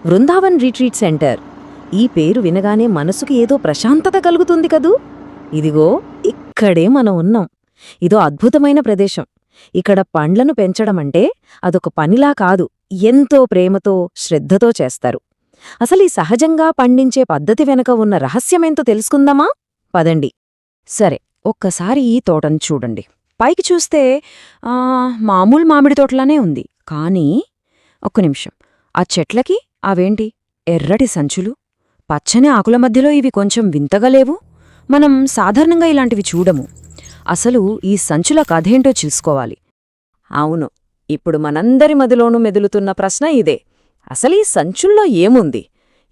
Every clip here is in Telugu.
Brindavan retreat centre. ఈ పేరు వినగానే మనసుకి ఏదో ప్రశాంతత కలుగుతుంది కదూ. ఇదిగో ఇక్కడే మనం ఉన్నాం. ఇదో అద్భుతమైన ప్రదేశం. ఇక్కడ పండ్లను పెంచడమంటే అదొక పనిలా కాదు, ఎంతో ప్రేమతో శ్రద్ధతో చేస్తారు. అసలీ సహజంగా పండించే పద్ధతి వెనక ఉన్న రహస్యమేంతో తెలుసుకుందామా? పదండి. సరే, ఒక్కసారి ఈ తోటను చూడండి. పైకి చూస్తే మామూలు మామిడి తోటలానే ఉంది. కానీ ఒక్క నిమిషం, ఆ చెట్లకి అవేంటి ఎర్రటి సంచులు? పచ్చని ఆకుల మధ్యలో ఇవి కొంచెం వింతగా లేవు? మనం సాధారణంగా ఇలాంటివి చూడము. అసలు ఈ సంచుల కథేంటో తెలుసుకోవాలి. అవును, ఇప్పుడు మనందరి మదిలోనూ మెదులుతున్న ప్రశ్న ఇదే. అసలీ సంచుల్లో ఏముంది?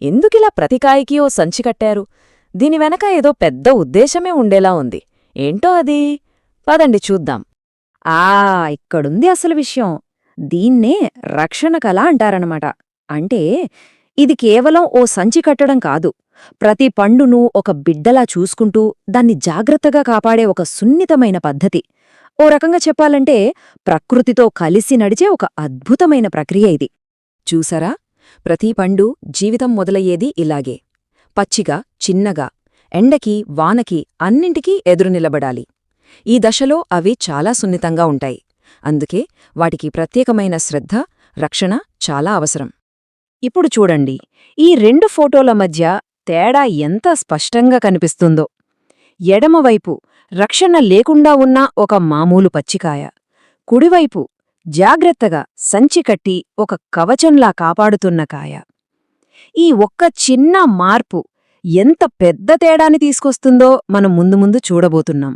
ఎందుకిలా ప్రతికాయకి ఓ సంచి కట్టారు? దీని వెనక ఏదో పెద్ద ఉద్దేశమే ఉండేలా ఉంది. ఏంటో అది? పదండి చూద్దాం. ఇక్కడుంది అసలు విషయం. దీన్నే రక్షణ కళ అంటారనమాట. అంటే ఇది కేవలం ఓ సంచి కట్టడం కాదు, ప్రతి పండును ఒక బిడ్డలా చూసుకుంటూ దాన్ని జాగ్రత్తగా కాపాడే ఒక సున్నితమైన పద్ధతి. ఓ రకంగా చెప్పాలంటే ప్రకృతితో కలిసి నడిచే ఒక అద్భుతమైన ప్రక్రియ ఇది. చూసారా, ప్రతి పండు జీవితం మొదలయ్యేది ఇలాగే. పచ్చిగా, చిన్నగా, ఎండకి వానకి అన్నింటికీ ఎదురు నిలబడాలి. ఈ దశలో అవి చాలా సున్నితంగా ఉంటాయి. అందుకే వాటికి ప్రత్యేకమైన శ్రద్ధ, రక్షణ చాలా అవసరం. ఇప్పుడు చూడండి, ఈ రెండు ఫోటోల మధ్య తేడా ఎంత స్పష్టంగా కనిపిస్తుందో. ఎడమవైపు రక్షణ లేకుండా ఉన్న ఒక మామూలు పచ్చికాయ, కుడివైపు జాగ్రత్తగా సంచి కట్టి ఒక కవచంలా కాపాడుతున్న కాయ. ఈ ఒక్క చిన్న మార్పు ఎంత పెద్ద తేడాని తీసుకొస్తుందో మనం ముందు ముందు చూడబోతున్నాం.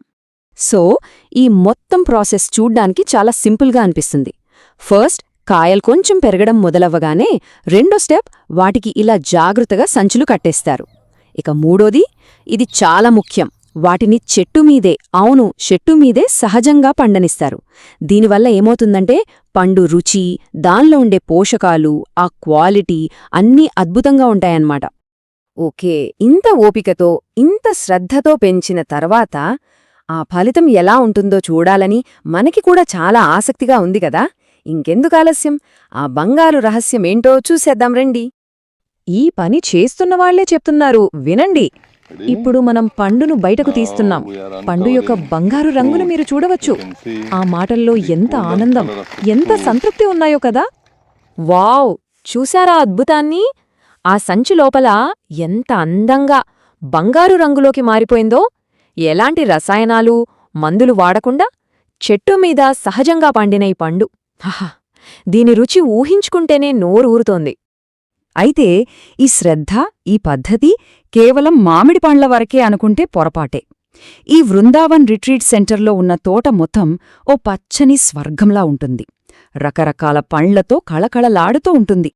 సో, ఈ మొత్తం ప్రాసెస్ చూడ్డానికి చాలా సింపుల్గా అనిపిస్తుంది. ఫస్ట్ కాయలు కొంచెం పెరగడం మొదలవ్వగానే రెండో స్టెప్, వాటికి ఇలా జాగ్రత్తగా సంచులు కట్టేస్తారు. ఇక మూడోది, ఇది చాలా ముఖ్యం, వాటిని చెట్టు మీదే సహజంగా పండనిస్తారు. దీనివల్ల ఏమవుతుందంటే పండు రుచి, దానిలో ఉండే పోషకాలు, ఆ క్వాలిటీ అన్నీ అద్భుతంగా ఉంటాయన్నమాట. ఓకే, ఇంత ఓపికతో, ఇంత శ్రద్ధతో పెంచిన తర్వాత ఆ ఫలితం ఎలా ఉంటుందో చూడాలని మనకి కూడా చాలా ఆసక్తిగా ఉంది కదా. ఇంకెందుకు ఆలస్యం, ఆ బంగారు రహస్యమేంటో చూసేద్దాం రండి. ఈ పని చేస్తున్నవాళ్లే చెప్తున్నారు, వినండి. ఇప్పుడు మనం పండును బయటకు తీస్తున్నాం. పండు యొక్క బంగారు రంగును మీరు చూడవచ్చు. ఆ మాటల్లో ఎంత ఆనందం, ఎంత సంతృప్తి ఉన్నాయో కదా. వావ్, చూశారా అద్భుతాన్ని? ఆ సంచి లోపల ఎంత అందంగా బంగారు రంగులోకి మారిపోయిందో. ఎలాంటి రసాయనాలు, మందులు వాడకుండా చెట్టు మీద సహజంగా పండిన ఈ పండు. హహ, దీని రుచి ఊహించుకుంటేనే నోరూరుతోంది. అయితే ఈ శ్రద్ధ, ఈ పద్ధతి కేవలం మామిడి పండ్ల వరకే అనుకుంటే పొరపాటే. ఈ బృందావన్ రిట్రీట్ సెంటర్లో ఉన్న తోట మొత్తం ఓ పచ్చని స్వర్గంలా ఉంటుంది. రకరకాల పండ్లతో కళకళలాడుతూ ఉంటుంది.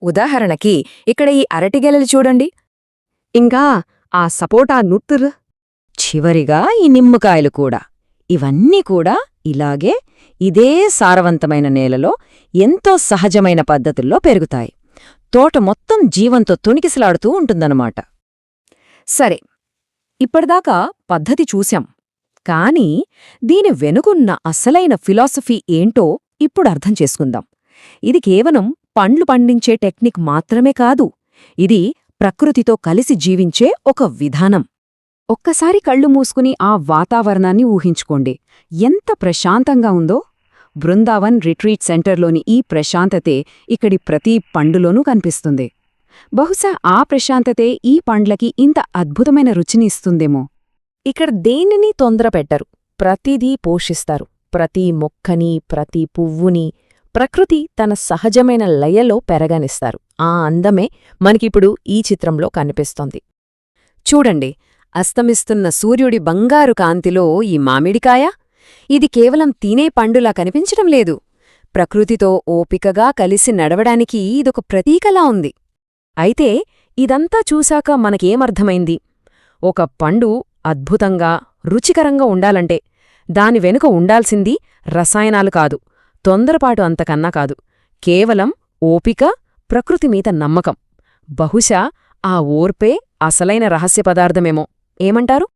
ఉదాహరణకి ఇక్కడ ఈ అరటిగెలలు చూడండి, ఇంకా ఆ సపోటా నుత్తురు, చివరిగా ఈ నిమ్మకాయలు కూడా. ఇవన్నీ కూడా ఇలాగే ఇదే సారవంతమైన నేలలో ఎంతో సహజమైన పద్ధతుల్లో పెరుగుతాయి. తోట మొత్తం జీవంతో తొణికిసలాడుతూ ఉంటుందన్నమాట. సరే, ఇప్పటిదాకా పద్ధతి చూశాం. కానీ దీని వెనుకున్న అసలైన ఫిలాసఫీ ఏంటో ఇప్పుడు అర్థం చేసుకుందాం. ఇది కేవలం పండ్లు పండించే టెక్నిక్ మాత్రమే కాదు, ఇది ప్రకృతితో కలిసి జీవించే ఒక విధానం. ఒక్కసారి కళ్ళు మూసుకుని ఆ వాతావరణాన్ని ఊహించుకోండి, ఎంత ప్రశాంతంగా ఉందో. బృందావన్ రిట్రీట్ సెంటర్లోని ఈ ప్రశాంతతే ఇక్కడి ప్రతి పండులోనూ కనిపిస్తుంది. బహుశా ఆ ప్రశాంతతే ఈ పండ్లకి ఇంత అద్భుతమైన రుచిని ఇస్తుందేమో. ఇక్కడ దేనిని తొందరపెట్టరు, ప్రతిదీ పోషిస్తారు. ప్రతి మొక్కని, ప్రతి పువ్వుని ప్రకృతి తన సహజమైన లయలో పెరగనిస్తారు. ఆ అందమే మనకిప్పుడు ఈ చిత్రంలో కనిపిస్తోంది. చూడండి, అస్తమిస్తున్న సూర్యుడి బంగారు కాంతిలో ఈ మామిడికాయ, ఇది కేవలం తినే పండులా కనిపించడం లేదు. ప్రకృతితో ఓపికగా కలిసి నడవడానికి ఇదొక ప్రతీకలా ఉంది. అయితే ఇదంతా చూశాక మనకేమర్థమైంది? ఒక పండు అద్భుతంగా, రుచికరంగా ఉండాలంటే దాని వెనుక ఉండాల్సింది రసాయనాలు కాదు, తొందరపాటు అంతకన్నా కాదు, కేవలం ఓపిక, ప్రకృతి మీద నమ్మకం. బహుశా ఆ ఓర్పే అసలైన రహస్య పదార్థమేమో. ఏమంటారు?